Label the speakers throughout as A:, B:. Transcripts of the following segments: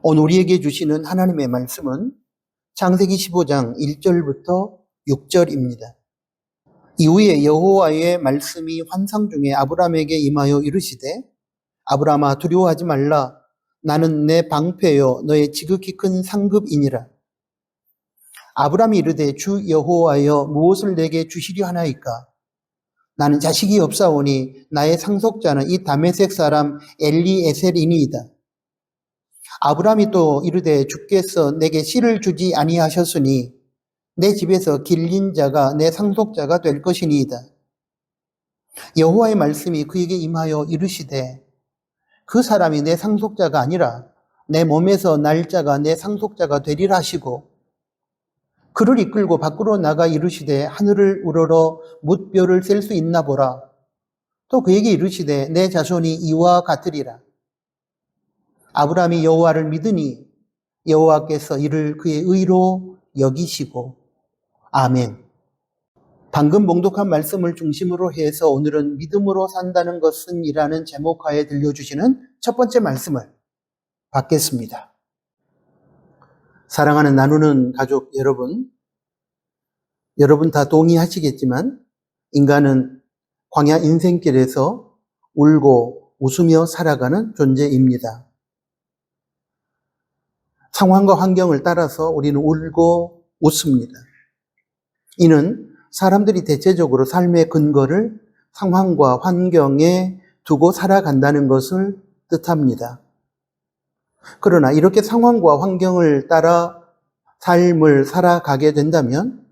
A: 오늘 우리에게 주시는 하나님의 말씀은 창세기 15장 1절부터 6절입니다. 이후에 여호와의 말씀이 환상 중에 아브라함에게 임하여 이르시되 아브라함아 두려워하지 말라. 나는 내 방패요 너의 지극히 큰 상급이니라. 아브라함이 이르되 주 여호와여 무엇을 내게 주시려 하나이까? 나는 자식이 없사오니 나의 상속자는 이 다메섹 사람 엘리에셀이니이다. 아브라함이 또 이르되 주께서 내게 씨를 주지 아니하셨으니 내 집에서 길린 자가 내 상속자가 될 것이니이다. 여호와의 말씀이 그에게 임하여 이르시되 그 사람이 내 상속자가 아니라 내 몸에서 날 자가 내 상속자가 되리라 하시고 그를 이끌고 밖으로 나가 이르시되 하늘을 우러러 뭇별을 셀 수 있나 보라. 또 그에게 이르시되 내 자손이 이와 같으리라. 아브라함이 여호와를 믿으니 여호와께서 이를 그의 의로 여기시고. 아멘. 방금 봉독한 말씀을 중심으로 해서 오늘은 믿음으로 산다는 것은 이라는 제목하에 들려주시는 첫 번째 말씀을 받겠습니다. 사랑하는 나누는 가족 여러분 다 동의하시겠지만 인간은 광야 인생길에서 울고 웃으며 살아가는 존재입니다. 상황과 환경을 따라서 우리는 울고 웃습니다. 이는 사람들이 대체적으로 삶의 근거를 상황과 환경에 두고 살아간다는 것을 뜻합니다. 그러나 이렇게 상황과 환경을 따라 삶을 살아가게 된다면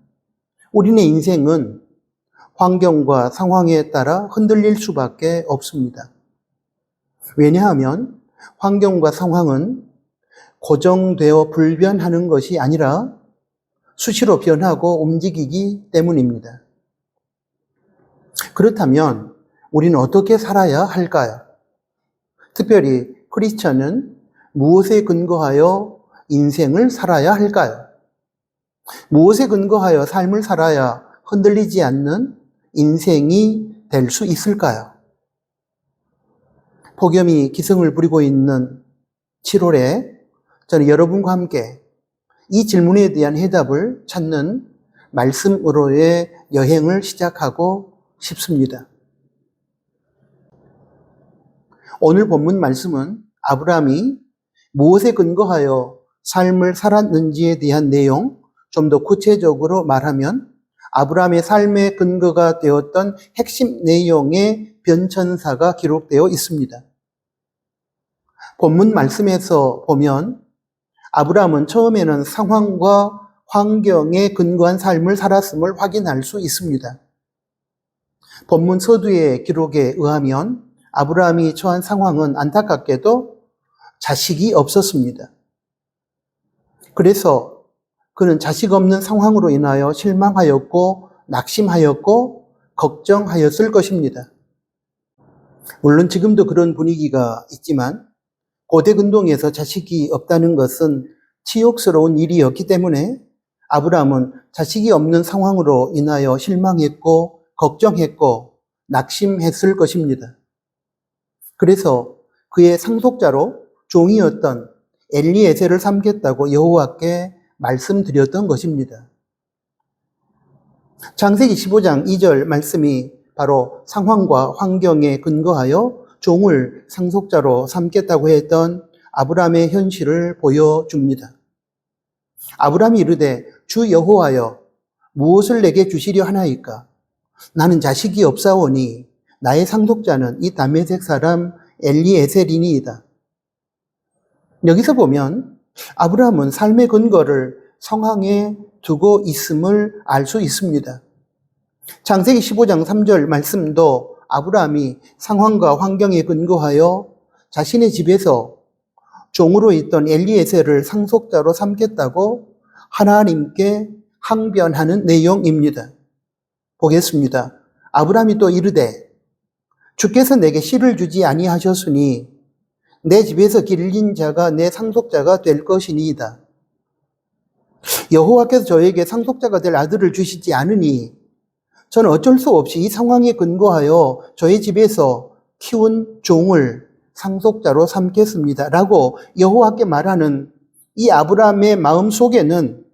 A: 우리네 인생은 환경과 상황에 따라 흔들릴 수밖에 없습니다. 왜냐하면 환경과 상황은 고정되어 불변하는 것이 아니라 수시로 변하고 움직이기 때문입니다. 그렇다면 우리는 어떻게 살아야 할까요? 특별히 크리스천은 무엇에 근거하여 인생을 살아야 할까요? 무엇에 근거하여 삶을 살아야 흔들리지 않는 인생이 될 수 있을까요? 폭염이 기승을 부리고 있는 7월에 저는 여러분과 함께 이 질문에 대한 해답을 찾는 말씀으로의 여행을 시작하고 싶습니다. 오늘 본문 말씀은 아브라함이 무엇에 근거하여 삶을 살았는지에 대한 내용, 좀 더 구체적으로 말하면 아브라함의 삶의 근거가 되었던 핵심 내용의 변천사가 기록되어 있습니다. 본문 말씀에서 보면 아브라함은 처음에는 상황과 환경에 근거한 삶을 살았음을 확인할 수 있습니다. 본문 서두의 기록에 의하면 아브라함이 처한 상황은 안타깝게도 자식이 없었습니다. 그래서 그는 자식 없는 상황으로 인하여 실망하였고 낙심하였고 걱정하였을 것입니다. 물론 지금도 그런 분위기가 있지만 고대 근동에서 자식이 없다는 것은 치욕스러운 일이었기 때문에 아브라함은 자식이 없는 상황으로 인하여 실망했고 걱정했고 낙심했을 것입니다. 그래서 그의 상속자로 종이었던 엘리에셀을 삼겠다고 여호와께 말씀드렸던 것입니다. 창세기 15장 2절 말씀이 바로 상황과 환경에 근거하여 종을 상속자로 삼겠다고 했던 아브라함의 현실을 보여줍니다. 아브라함이 이르되 주 여호와여 무엇을 내게 주시려 하나이까? 나는 자식이 없사오니 나의 상속자는 이 다메섹 사람 엘리에셀이니이다. 여기서 보면 아브라함은 삶의 근거를 상황에 두고 있음을 알 수 있습니다. 창세기 15장 3절 말씀도 아브라함이 상황과 환경에 근거하여 자신의 집에서 종으로 있던 엘리에셀을 상속자로 삼겠다고 하나님께 항변하는 내용입니다. 보겠습니다. 아브라함이 또 이르되 주께서 내게 씨를 주지 아니하셨으니 내 집에서 길린 자가 내 상속자가 될 것이니이다. 여호와께서 저에게 상속자가 될 아들을 주시지 않으니 저는 어쩔 수 없이 이 상황에 근거하여 저의 집에서 키운 종을 상속자로 삼겠습니다. 라고 여호와께 말하는 이 아브라함의 마음 속에는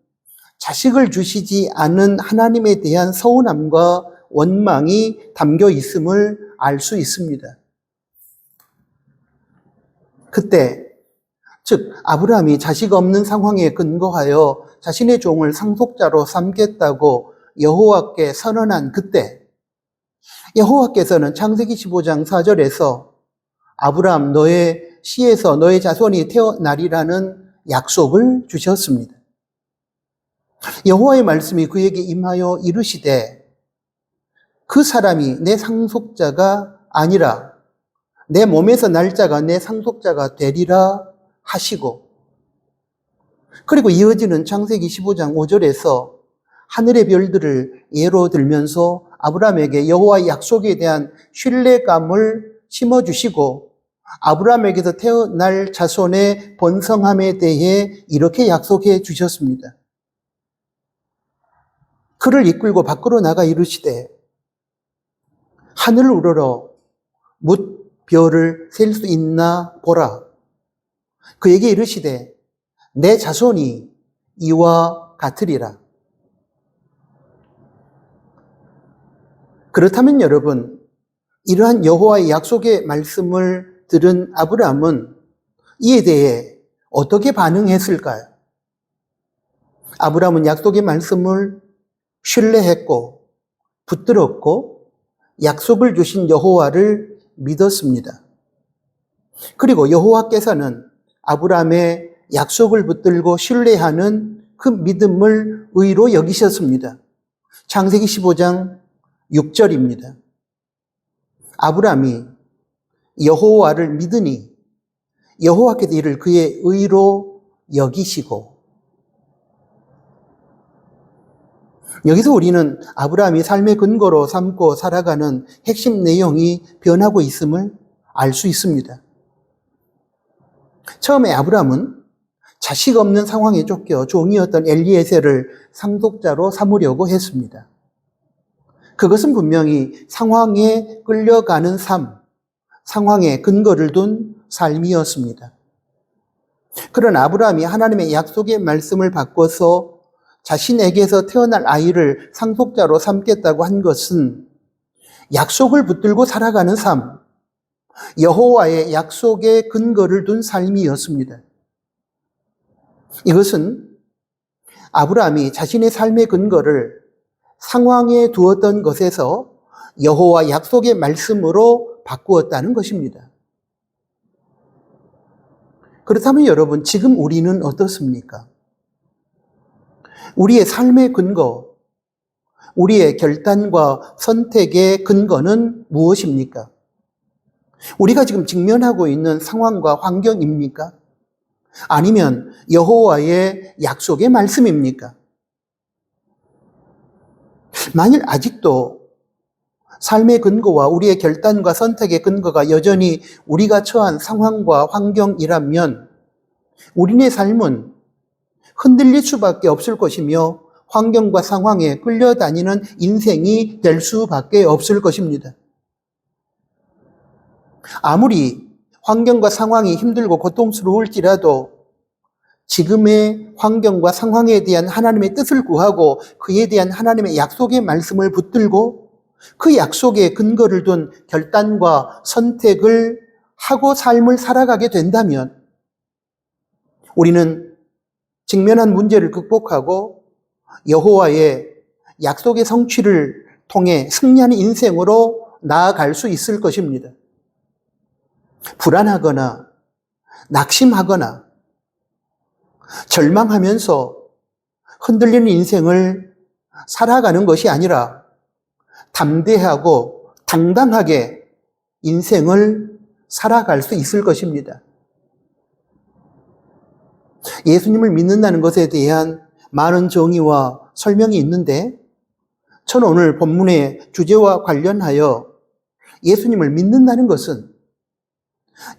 A: 자식을 주시지 않은 하나님에 대한 서운함과 원망이 담겨 있음을 알 수 있습니다. 그때, 즉 아브라함이 자식 없는 상황에 근거하여 자신의 종을 상속자로 삼겠다고 여호와께 선언한 그때, 여호와께서는 창세기 15장 4절에서 아브라함 너의 씨에서 너의 자손이 태어나리라는 약속을 주셨습니다. 여호와의 말씀이 그에게 임하여 이르시되 그 사람이 내 상속자가 아니라 내 몸에서 날 자가 내 상속자가 되리라 하시고, 그리고 이어지는 창세기 15장 5절에서 하늘의 별들을 예로 들면서 아브라함에게 여호와의 약속에 대한 신뢰감을 심어주시고 아브라함에게서 태어날 자손의 번성함에 대해 이렇게 약속해 주셨습니다. 그를 이끌고 밖으로 나가 이르시되 하늘을 우러러 뭇 별을 셀 수 있나 보라. 그에게 이르시되 내 자손이 이와 같으리라. 그렇다면 여러분, 이러한 여호와의 약속의 말씀을 들은 아브라함은 이에 대해 어떻게 반응했을까요? 아브라함은 약속의 말씀을 신뢰했고 붙들었고 약속을 주신 여호와를 믿었습니다. 그리고 여호와께서는 아브라함의 약속을 붙들고 신뢰하는 그 믿음을 의로 여기셨습니다. 창세기 15장 6절입니다. 아브라함이 여호와를 믿으니 여호와께서 이를 그의 의로 여기시고, 여기서 우리는 아브라함이 삶의 근거로 삼고 살아가는 핵심 내용이 변하고 있음을 알 수 있습니다. 처음에 아브라함은 자식 없는 상황에 쫓겨 종이었던 엘리에셀을 상속자로 삼으려고 했습니다. 그것은 분명히 상황에 끌려가는 삶, 상황에 근거를 둔 삶이었습니다. 그러나 아브라함이 하나님의 약속의 말씀을 바꿔서 자신에게서 태어날 아이를 상속자로 삼겠다고 한 것은 약속을 붙들고 살아가는 삶, 여호와의 약속에 근거를 둔 삶이었습니다. 이것은 아브라함이 자신의 삶의 근거를 상황에 두었던 것에서 여호와 약속의 말씀으로 바꾸었다는 것입니다. 그렇다면 여러분, 지금 우리는 어떻습니까? 우리의 삶의 근거, 우리의 결단과 선택의 근거는 무엇입니까? 우리가 지금 직면하고 있는 상황과 환경입니까? 아니면 여호와의 약속의 말씀입니까? 만일 아직도 삶의 근거와 우리의 결단과 선택의 근거가 여전히 우리가 처한 상황과 환경이라면 우리의 삶은 흔들릴 수밖에 없을 것이며 환경과 상황에 끌려다니는 인생이 될 수밖에 없을 것입니다. 아무리 환경과 상황이 힘들고 고통스러울지라도 지금의 환경과 상황에 대한 하나님의 뜻을 구하고 그에 대한 하나님의 약속의 말씀을 붙들고 그 약속에 근거를 둔 결단과 선택을 하고 삶을 살아가게 된다면 우리는 직면한 문제를 극복하고 여호와의 약속의 성취를 통해 승리하는 인생으로 나아갈 수 있을 것입니다. 불안하거나 낙심하거나 절망하면서 흔들리는 인생을 살아가는 것이 아니라 담대하고 당당하게 인생을 살아갈 수 있을 것입니다. 예수님을 믿는다는 것에 대한 많은 정의와 설명이 있는데 저는 오늘 본문의 주제와 관련하여 예수님을 믿는다는 것은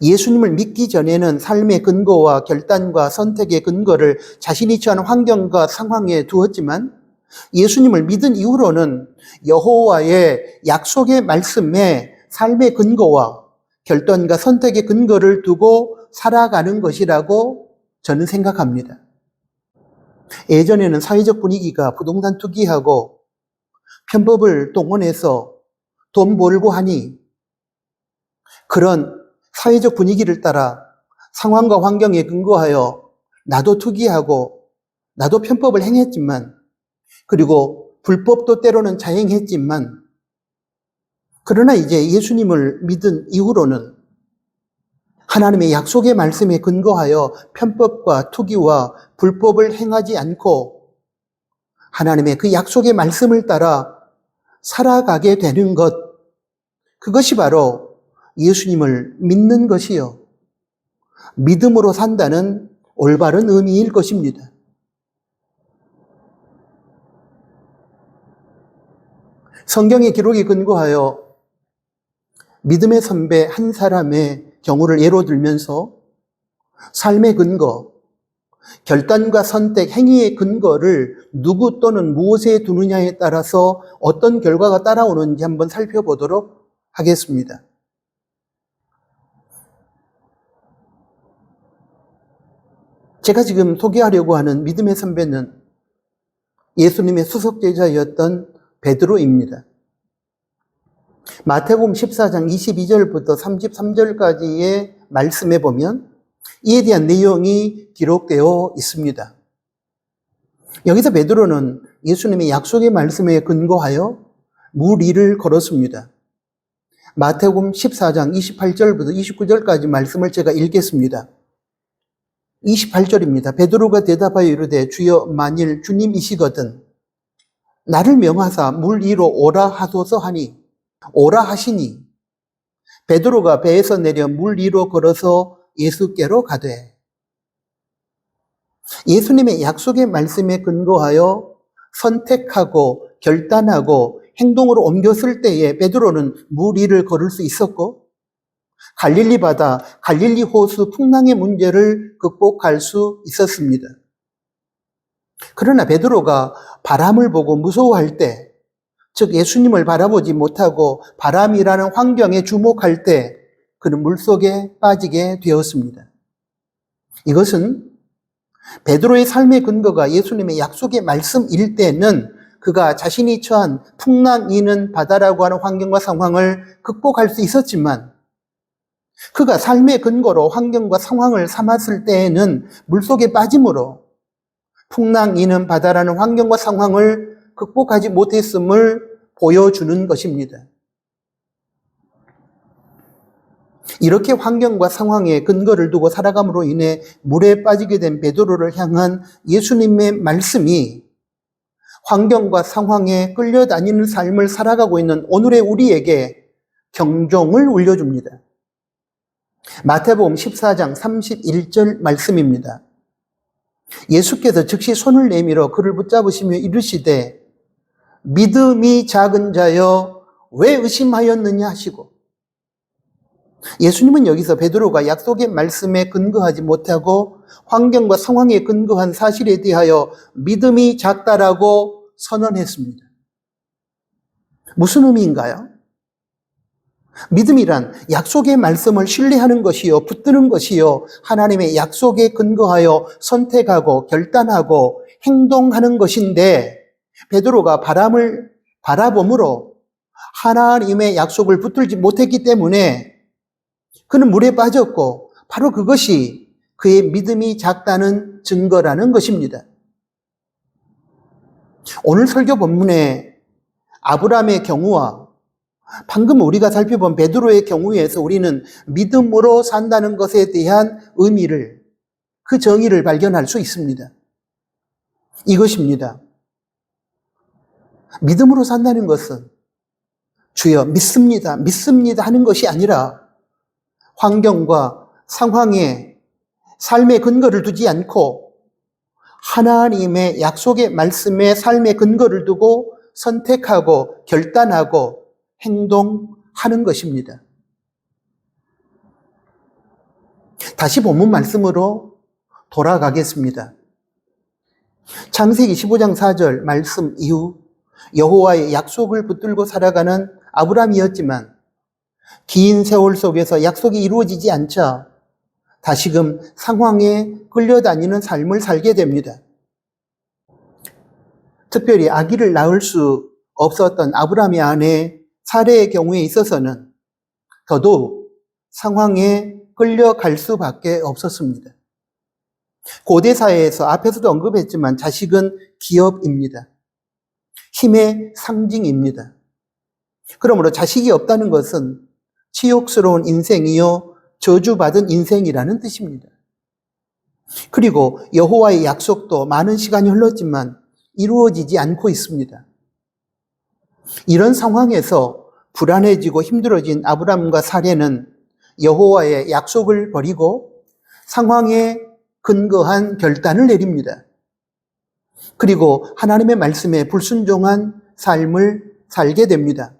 A: 예수님을 믿기 전에는 삶의 근거와 결단과 선택의 근거를 자신이 처한 환경과 상황에 두었지만 예수님을 믿은 이후로는 여호와의 약속의 말씀에 삶의 근거와 결단과 선택의 근거를 두고 살아가는 것이라고 저는 생각합니다. 예전에는 사회적 분위기가 부동산 투기하고 편법을 동원해서 돈 벌고 하니 그런 사회적 분위기를 따라 상황과 환경에 근거하여 나도 투기하고 나도 편법을 행했지만 그리고 불법도 때로는 자행했지만 그러나 이제 예수님을 믿은 이후로는 하나님의 약속의 말씀에 근거하여 편법과 투기와 불법을 행하지 않고 하나님의 그 약속의 말씀을 따라 살아가게 되는 것, 그것이 바로 예수님을 믿는 것이요. 믿음으로 산다는 올바른 의미일 것입니다. 성경의 기록에 근거하여 믿음의 선배 한 사람의 경우를 예로 들면서 삶의 근거, 결단과 선택, 행위의 근거를 누구 또는 무엇에 두느냐에 따라서 어떤 결과가 따라오는지 한번 살펴보도록 하겠습니다. 제가 지금 소개하려고 하는 믿음의 선배는 예수님의 수석제자였던 베드로입니다. 마태복음 14장 22절부터 33절까지의 말씀에 보면 이에 대한 내용이 기록되어 있습니다. 여기서 베드로는 예수님의 약속의 말씀에 근거하여 물 위를 걸었습니다. 마태복음 14장 28절부터 29절까지 말씀을 제가 읽겠습니다. 28절입니다. 베드로가 대답하여 이르되 주여 만일 주님이시거든 나를 명하사 물 위로 오라 하소서 하니 오라 하시니 베드로가 배에서 내려 물 위로 걸어서 예수께로 가되 예수님의 약속의 말씀에 근거하여 선택하고 결단하고 행동으로 옮겼을 때에 베드로는 물 위를 걸을 수 있었고 갈릴리 바다, 갈릴리 호수 풍랑의 문제를 극복할 수 있었습니다. 그러나 베드로가 바람을 보고 무서워할 때, 즉 예수님을 바라보지 못하고 바람이라는 환경에 주목할 때 그는 물속에 빠지게 되었습니다. 이것은 베드로의 삶의 근거가 예수님의 약속의 말씀일 때는 그가 자신이 처한 풍랑 이는 바다라고 하는 환경과 상황을 극복할 수 있었지만 그가 삶의 근거로 환경과 상황을 삼았을 때에는 물속에 빠짐으로 풍랑 이는 바다라는 환경과 상황을 극복하지 못했음을 보여주는 것입니다. 이렇게 환경과 상황에 근거를 두고 살아감으로 인해 물에 빠지게 된 베드로를 향한 예수님의 말씀이 환경과 상황에 끌려다니는 삶을 살아가고 있는 오늘의 우리에게 경종을 울려줍니다. 마태복음 14장 31절 말씀입니다. 예수께서 즉시 손을 내밀어 그를 붙잡으시며 이르시되 믿음이 작은 자여 왜 의심하였느냐 하시고 예수님은 여기서 베드로가 약속의 말씀에 근거하지 못하고 환경과 상황에 근거한 사실에 대하여 믿음이 작다라고 선언했습니다. 무슨 의미인가요? 믿음이란 약속의 말씀을 신뢰하는 것이요, 붙드는 것이요, 하나님의 약속에 근거하여 선택하고 결단하고 행동하는 것인데 베드로가 바람을 바라봄으로 하나님의 약속을 붙들지 못했기 때문에 그는 물에 빠졌고 바로 그것이 그의 믿음이 작다는 증거라는 것입니다. 오늘 설교 본문에 아브라함의 경우와 방금 우리가 살펴본 베드로의 경우에서 우리는 믿음으로 산다는 것에 대한 의미를, 그 정의를 발견할 수 있습니다. 이것입니다. 믿음으로 산다는 것은 주여 믿습니다, 믿습니다 하는 것이 아니라 환경과 상황에 삶의 근거를 두지 않고 하나님의 약속의 말씀에 삶의 근거를 두고 선택하고 결단하고 행동하는 것입니다. 다시 본문 말씀으로 돌아가겠습니다. 창세기 15장 4절 말씀 이후 여호와의 약속을 붙들고 살아가는 아브라함이었지만 긴 세월 속에서 약속이 이루어지지 않자 다시금 상황에 끌려다니는 삶을 살게 됩니다. 특별히 아기를 낳을 수 없었던 아브라함의 아내 사레의 경우에 있어서는 더더욱 상황에 끌려갈 수밖에 없었습니다. 고대 사회에서 앞에서도 언급했지만 자식은 기업입니다. 힘의 상징입니다. 그러므로 자식이 없다는 것은 치욕스러운 인생이요 저주받은 인생이라는 뜻입니다. 그리고 여호와의 약속도 많은 시간이 흘렀지만 이루어지지 않고 있습니다. 이런 상황에서 불안해지고 힘들어진 아브람과 사레는 여호와의 약속을 버리고 상황에 근거한 결단을 내립니다. 그리고 하나님의 말씀에 불순종한 삶을 살게 됩니다.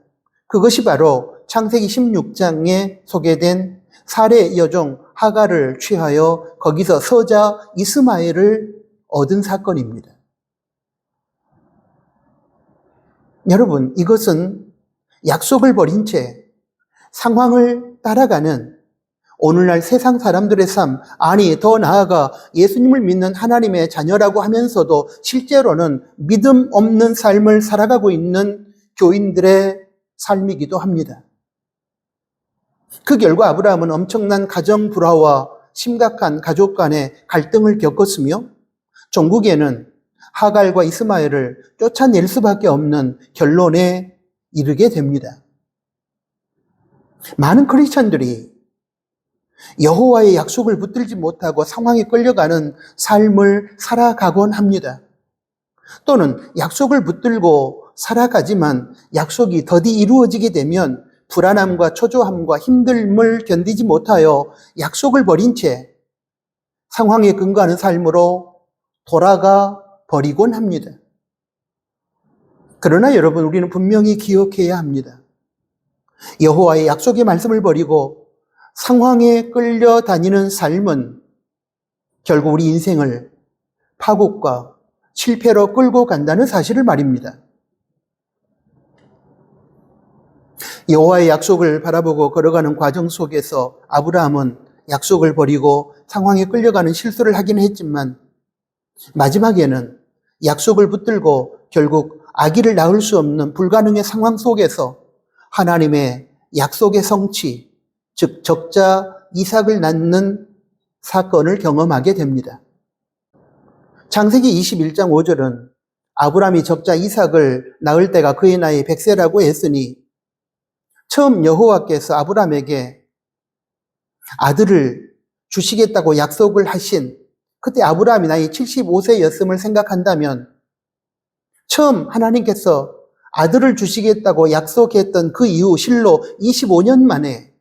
A: 그것이 바로 창세기 16장에 소개된 사레의 여종 하갈을 취하여 거기서 서자 이스마엘을 얻은 사건입니다. 여러분, 이것은 약속을 버린 채 상황을 따라가는 오늘날 세상 사람들의 삶, 아니 더 나아가 예수님을 믿는 하나님의 자녀라고 하면서도 실제로는 믿음 없는 삶을 살아가고 있는 교인들의 삶이기도 합니다. 그 결과 아브라함은 엄청난 가정 불화와 심각한 가족 간의 갈등을 겪었으며 종국에는 하갈과 이스마엘을 쫓아낼 수밖에 없는 결론에 이르게 됩니다. 많은 크리스천들이 여호와의 약속을 붙들지 못하고 상황에 끌려가는 삶을 살아가곤 합니다. 또는 약속을 붙들고 살아가지만 약속이 더디 이루어지게 되면 불안함과 초조함과 힘듦을 견디지 못하여 약속을 버린 채 상황에 근거하는 삶으로 돌아가 버리곤 합니다. 그러나 여러분, 우리는 분명히 기억해야 합니다. 여호와의 약속의 말씀을 버리고 상황에 끌려다니는 삶은 결국 우리 인생을 파국과 실패로 끌고 간다는 사실을 말입니다. 여호와의 약속을 바라보고 걸어가는 과정 속에서 아브라함은 약속을 버리고 상황에 끌려가는 실수를 하긴 했지만 마지막에는 약속을 붙들고 결국 아기를 낳을 수 없는 불가능의 상황 속에서 하나님의 약속의 성취, 즉 적자 이삭을 낳는 사건을 경험하게 됩니다. 창세기 21장 5절은 아브라함이 적자 이삭을 낳을 때가 그의 나이 100세라고 했으니 처음 여호와께서 아브라함에게 아들을 주시겠다고 약속을 하신 그때 아브라함이 나이 75세였음을 생각한다면 처음 하나님께서 아들을 주시겠다고 약속했던 그 이후 실로 25년 만에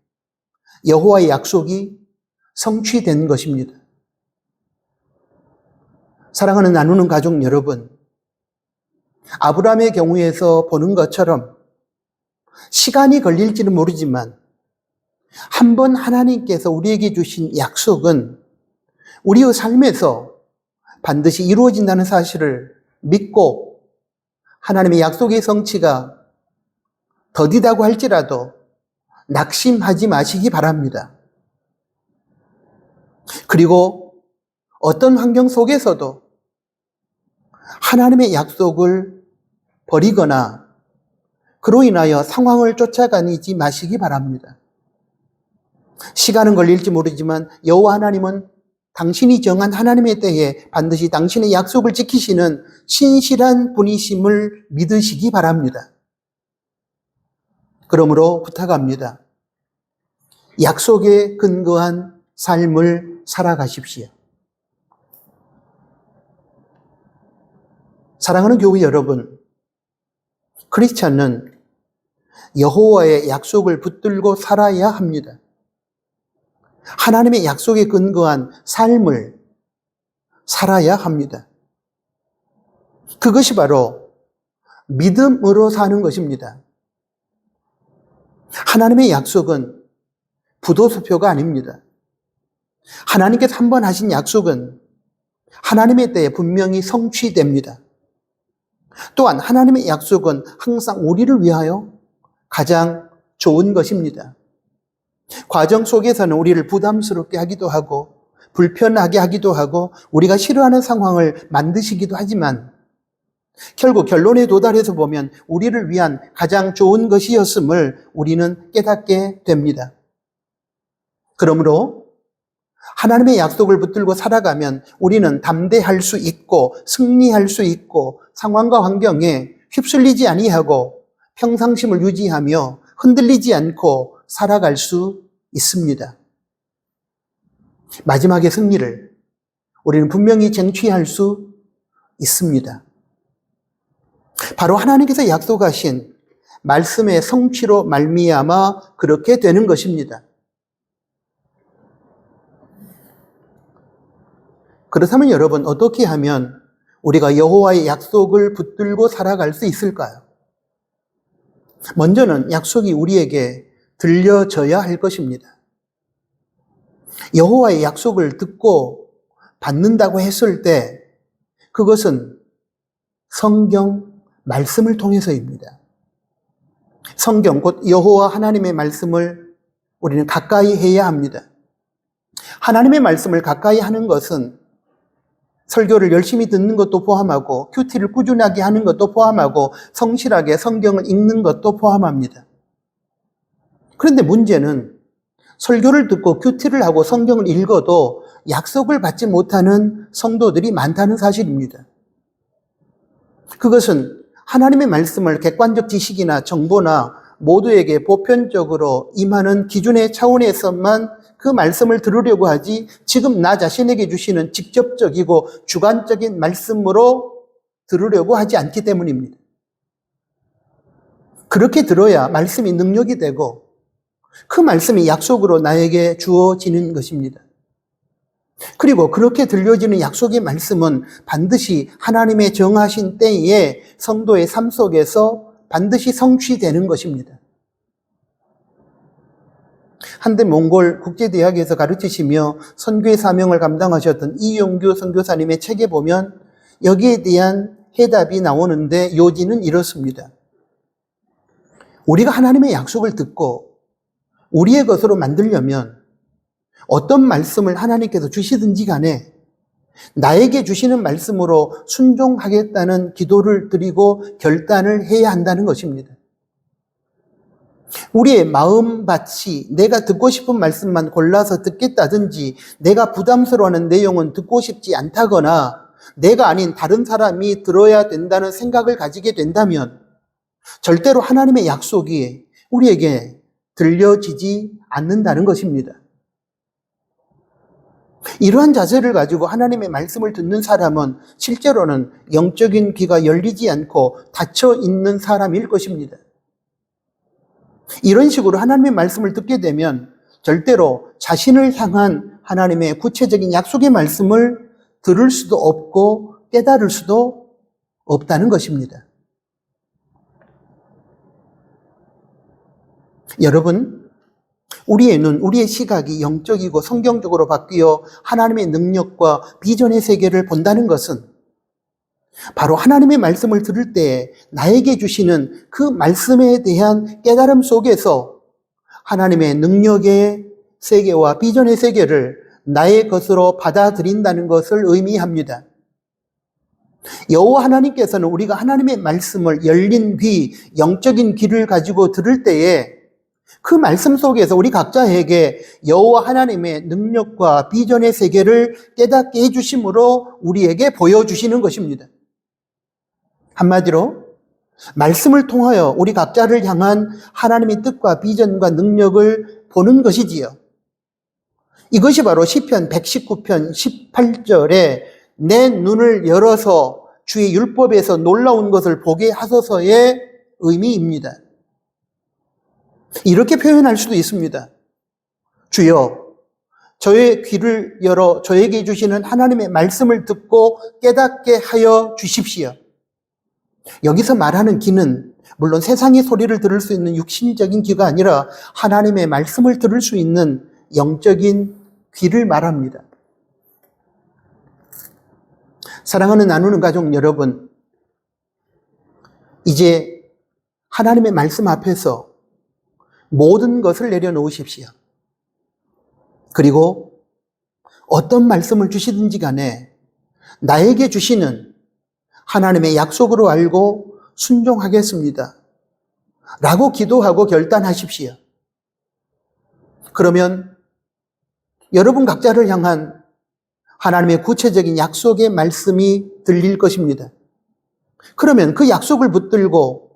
A: 여호와의 약속이 성취된 것입니다. 사랑하는 나누는 가족 여러분, 아브라함의 경우에서 보는 것처럼 시간이 걸릴지는 모르지만 한번 하나님께서 우리에게 주신 약속은 우리의 삶에서 반드시 이루어진다는 사실을 믿고 하나님의 약속의 성취가 더디다고 할지라도 낙심하지 마시기 바랍니다. 그리고 어떤 환경 속에서도 하나님의 약속을 버리거나 그로 인하여 상황을 쫓아다니지 마시기 바랍니다. 시간은 걸릴지 모르지만 여호와 하나님은 당신이 정한 하나님의 때에 반드시 당신의 약속을 지키시는 신실한 분이심을 믿으시기 바랍니다. 그러므로 부탁합니다. 약속에 근거한 삶을 살아가십시오. 사랑하는 교회 여러분, 크리스찬은 여호와의 약속을 붙들고 살아야 합니다. 하나님의 약속에 근거한 삶을 살아야 합니다. 그것이 바로 믿음으로 사는 것입니다. 하나님의 약속은 부도수표가 아닙니다. 하나님께서 한 번 하신 약속은 하나님의 때에 분명히 성취됩니다. 또한 하나님의 약속은 항상 우리를 위하여 가장 좋은 것입니다. 과정 속에서는 우리를 부담스럽게 하기도 하고 불편하게 하기도 하고 우리가 싫어하는 상황을 만드시기도 하지만 결국 결론에 도달해서 보면 우리를 위한 가장 좋은 것이었음을 우리는 깨닫게 됩니다. 그러므로 하나님의 약속을 붙들고 살아가면 우리는 담대할 수 있고 승리할 수 있고 상황과 환경에 휩쓸리지 아니하고 평상심을 유지하며 흔들리지 않고 살아갈 수 있습니다. 마지막의 승리를 우리는 분명히 쟁취할 수 있습니다. 바로 하나님께서 약속하신 말씀의 성취로 말미암아 그렇게 되는 것입니다. 그렇다면 여러분, 어떻게 하면 우리가 여호와의 약속을 붙들고 살아갈 수 있을까요? 먼저는 약속이 우리에게 들려져야 할 것입니다. 여호와의 약속을 듣고 받는다고 했을 때 그것은 성경 말씀을 통해서입니다. 성경 곧 여호와 하나님의 말씀을 우리는 가까이 해야 합니다. 하나님의 말씀을 가까이 하는 것은 설교를 열심히 듣는 것도 포함하고 큐티를 꾸준하게 하는 것도 포함하고 성실하게 성경을 읽는 것도 포함합니다. 그런데 문제는 설교를 듣고 큐티를 하고 성경을 읽어도 약속을 받지 못하는 성도들이 많다는 사실입니다. 그것은 하나님의 말씀을 객관적 지식이나 정보나 모두에게 보편적으로 임하는 기준의 차원에서만 그 말씀을 들으려고 하지 지금 나 자신에게 주시는 직접적이고 주관적인 말씀으로 들으려고 하지 않기 때문입니다. 그렇게 들어야 말씀이 능력이 되고 그 말씀이 약속으로 나에게 주어지는 것입니다. 그리고 그렇게 들려지는 약속의 말씀은 반드시 하나님의 정하신 때에 성도의 삶 속에서 반드시 성취되는 것입니다. 한때 몽골 국제대학에서 가르치시며 선교의 사명을 감당하셨던 이용규 선교사님의 책에 보면 여기에 대한 해답이 나오는데 요지는 이렇습니다. 우리가 하나님의 약속을 듣고 우리의 것으로 만들려면 어떤 말씀을 하나님께서 주시든지 간에 나에게 주시는 말씀으로 순종하겠다는 기도를 드리고 결단을 해야 한다는 것입니다. 우리의 마음밭이 내가 듣고 싶은 말씀만 골라서 듣겠다든지 내가 부담스러워하는 내용은 듣고 싶지 않다거나 내가 아닌 다른 사람이 들어야 된다는 생각을 가지게 된다면 절대로 하나님의 약속이 우리에게 들려지지 않는다는 것입니다. 이러한 자세를 가지고 하나님의 말씀을 듣는 사람은 실제로는 영적인 귀가 열리지 않고 닫혀 있는 사람일 것입니다. 이런 식으로 하나님의 말씀을 듣게 되면 절대로 자신을 향한 하나님의 구체적인 약속의 말씀을 들을 수도 없고 깨달을 수도 없다는 것입니다. 여러분, 우리의 눈, 우리의 시각이 영적이고 성경적으로 바뀌어 하나님의 능력과 비전의 세계를 본다는 것은 바로 하나님의 말씀을 들을 때 나에게 주시는 그 말씀에 대한 깨달음 속에서 하나님의 능력의 세계와 비전의 세계를 나의 것으로 받아들인다는 것을 의미합니다. 여호와 하나님께서는 우리가 하나님의 말씀을 열린 귀, 영적인 귀를 가지고 들을 때에 그 말씀 속에서 우리 각자에게 여호와 하나님의 능력과 비전의 세계를 깨닫게 해주심으로 우리에게 보여주시는 것입니다. 한마디로 말씀을 통하여 우리 각자를 향한 하나님의 뜻과 비전과 능력을 보는 것이지요. 이것이 바로 시편 119편 18절에 내 눈을 열어서 주의 율법에서 놀라운 것을 보게 하소서의 의미입니다. 이렇게 표현할 수도 있습니다. 주여, 저의 귀를 열어 저에게 주시는 하나님의 말씀을 듣고 깨닫게 하여 주십시오. 여기서 말하는 귀는 물론 세상의 소리를 들을 수 있는 육신적인 귀가 아니라 하나님의 말씀을 들을 수 있는 영적인 귀를 말합니다. 사랑하는 나누는 가족 여러분, 이제 하나님의 말씀 앞에서 모든 것을 내려놓으십시오. 그리고 어떤 말씀을 주시든지 간에 나에게 주시는 하나님의 약속으로 알고 순종하겠습니다. 라고 기도하고 결단하십시오. 그러면 여러분 각자를 향한 하나님의 구체적인 약속의 말씀이 들릴 것입니다. 그러면 그 약속을 붙들고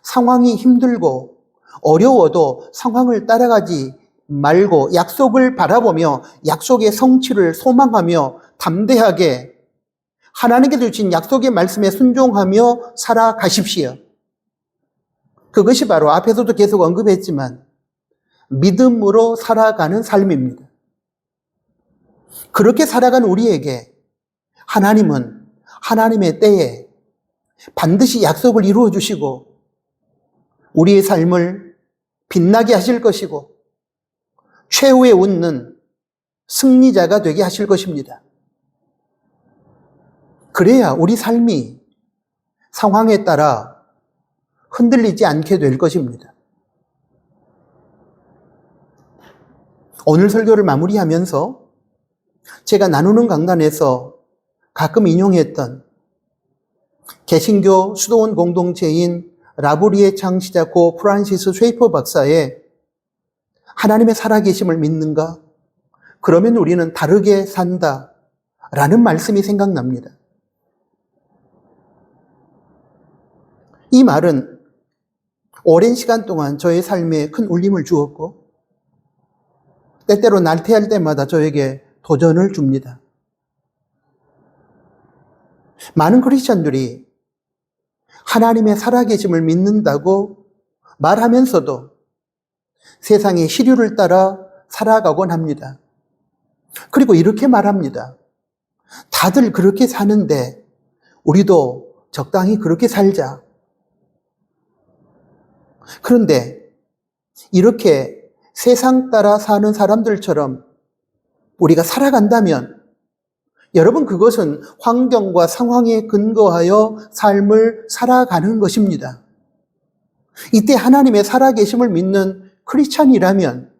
A: 상황이 힘들고 어려워도 상황을 따라가지 말고 약속을 바라보며 약속의 성취를 소망하며 담대하게 하나님께서 주신 약속의 말씀에 순종하며 살아가십시오. 그것이 바로 앞에서도 계속 언급했지만 믿음으로 살아가는 삶입니다. 그렇게 살아간 우리에게 하나님은 하나님의 때에 반드시 약속을 이루어 주시고 우리의 삶을 빛나게 하실 것이고 최후에 웃는 승리자가 되게 하실 것입니다. 그래야 우리 삶이 상황에 따라 흔들리지 않게 될 것입니다. 오늘 설교를 마무리하면서 제가 나누는 강단에서 가끔 인용했던 개신교 수도원 공동체인 라브리의 창시자 고 프란시스 쉐이퍼 박사의 하나님의 살아계심을 믿는가? 그러면 우리는 다르게 산다 라는 말씀이 생각납니다. 이 말은 오랜 시간 동안 저의 삶에 큰 울림을 주었고 때때로 날퇴할 때마다 저에게 도전을 줍니다. 많은 크리스천들이 하나님의 살아계심을 믿는다고 말하면서도 세상의 시류를 따라 살아가곤 합니다. 그리고 이렇게 말합니다. 다들 그렇게 사는데 우리도 적당히 그렇게 살자. 그런데 이렇게 세상 따라 사는 사람들처럼 우리가 살아간다면 여러분 그것은 환경과 상황에 근거하여 삶을 살아가는 것입니다. 이때 하나님의 살아계심을 믿는 크리스찬이라면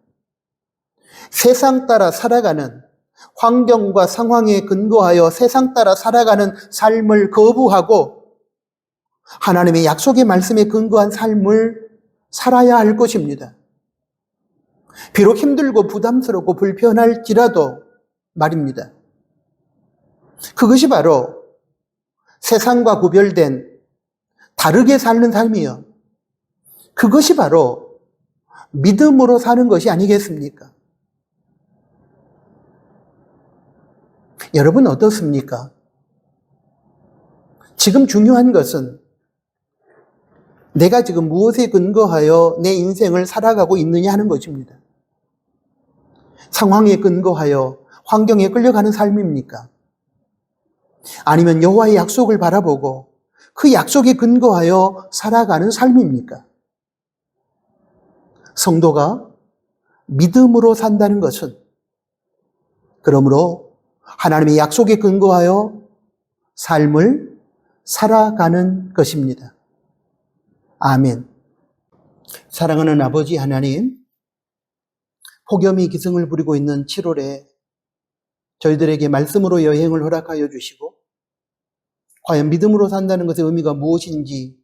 A: 세상 따라 살아가는 환경과 상황에 근거하여 세상 따라 살아가는 삶을 거부하고 하나님의 약속의 말씀에 근거한 삶을 살아야 할 것입니다. 비록 힘들고 부담스럽고 불편할지라도 말입니다. 그것이 바로 세상과 구별된 다르게 사는 삶이요. 그것이 바로 믿음으로 사는 것이 아니겠습니까? 여러분 어떻습니까? 지금 중요한 것은 내가 지금 무엇에 근거하여 내 인생을 살아가고 있느냐 하는 것입니다. 상황에 근거하여 환경에 끌려가는 삶입니까? 아니면 여호와의 약속을 바라보고 그 약속에 근거하여 살아가는 삶입니까? 성도가 믿음으로 산다는 것은 그러므로 하나님의 약속에 근거하여 삶을 살아가는 것입니다. 아멘. 사랑하는 아버지 하나님, 폭염이 기승을 부리고 있는 7월에 저희들에게 말씀으로 여행을 허락하여 주시고 과연 믿음으로 산다는 것의 의미가 무엇인지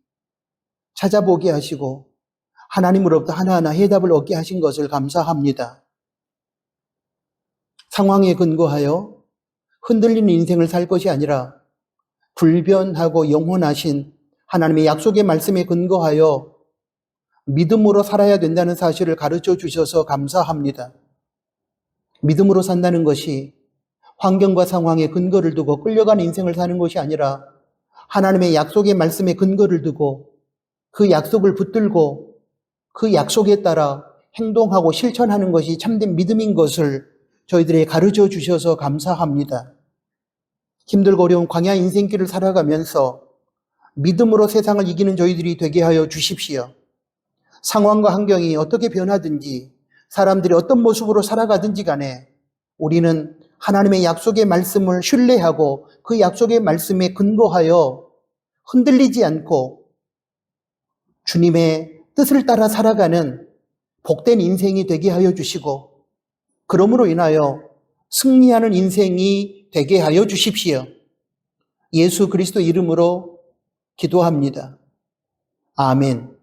A: 찾아보게 하시고 하나님으로부터 하나하나 해답을 얻게 하신 것을 감사합니다. 상황에 근거하여 흔들리는 인생을 살 것이 아니라 불변하고 영원하신 하나님의 약속의 말씀에 근거하여 믿음으로 살아야 된다는 사실을 가르쳐 주셔서 감사합니다. 믿음으로 산다는 것이 환경과 상황에 근거를 두고 끌려가는 인생을 사는 것이 아니라 하나님의 약속의 말씀에 근거를 두고 그 약속을 붙들고 그 약속에 따라 행동하고 실천하는 것이 참된 믿음인 것을 저희들에게 가르쳐 주셔서 감사합니다. 힘들고 어려운 광야 인생길을 살아가면서 믿음으로 세상을 이기는 저희들이 되게 하여 주십시오. 상황과 환경이 어떻게 변하든지 사람들이 어떤 모습으로 살아가든지 간에 우리는 하나님의 약속의 말씀을 신뢰하고 그 약속의 말씀에 근거하여 흔들리지 않고 주님의 뜻을 따라 살아가는 복된 인생이 되게 하여 주시고 그러므로 인하여 승리하는 인생이 되게 하여 주십시오. 예수 그리스도 이름으로 기도합니다. 아멘.